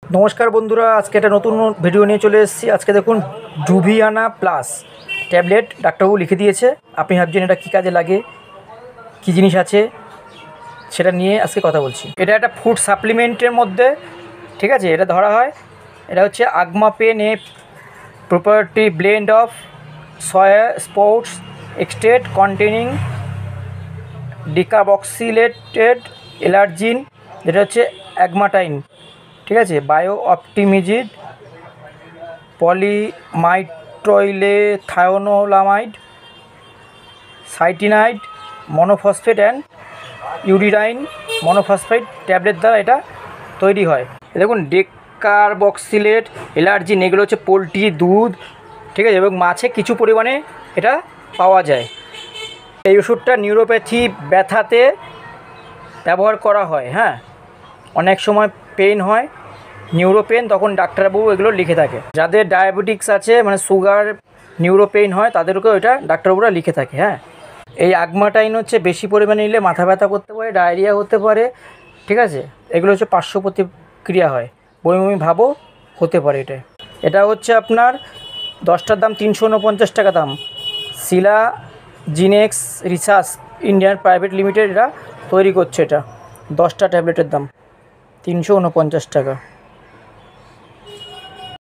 নমস্কার বন্ধুরা, আজকে একটা নতুন ভিডিও নিয়ে চলে এসেছি। আজকে দেখুন জুভিয়ানা প্লাস ট্যাবলেট ডাক্তারবাবু লিখে দিয়েছে। আপনি ভাবছেন এটা কী কাজে লাগে, কী জিনিস আছে, সেটা নিয়ে আজকে কথা বলছি। এটা একটা ফুড সাপ্লিমেন্টের মধ্যে, ঠিক আছে। এটা ধরা হয়, এটা হচ্ছে Agmapen a proprietary blend of soya sprouts extract containing decarboxylated arginine, যেটা হচ্ছে অ্যাগমাটাইন, ঠিক আছে। Bio optimized palmitoylethanolamide cytidine monophosphate and uridine monophosphate tablet দ্বারা এটা তৈরি হয়। দেখুন ডেকারবক্সিলেট এলার্জিন, এগুলো হচ্ছে পোলট্রি, দুধ, ঠিক আছে, এবং মাছে কিছু পরিমাণে এটা পাওয়া যায়। এই ওষুধটা নিউরোপ্যাথি ব্যথাতে ব্যবহার করা হয়। হ্যাঁ, অনেক সময় পেইন হয়, নিউরোপেন, তখন ডাক্তারবাবু এগুলো লিখে থাকে। যাদের ডায়াবেটিক্স আছে, মানে সুগার, নিউরোপেইন হয়, তাদেরকেও এটা ডাক্তারবাবুরা লিখে থাকে। হ্যাঁ, এই আগমাটাইন হচ্ছে বেশি পরিমাণে নিলে মাথা ব্যথা করতে পারে, ডায়রিয়া হতে পারে, ঠিক আছে। এগুলো হচ্ছে পার্শ্ব প্রতিক্রিয়া হয়, বমি বমি ভাবও হতে পারে। এটা হচ্ছে আপনার 10টার দাম 349 টাকা দাম। শিলা জিনেক্স রিসার্চ ইন্ডিয়ান প্রাইভেট লিমিটেড এটা তৈরি করছে। এটা 10টা ট্যাবলেটের দাম 349 টাকা।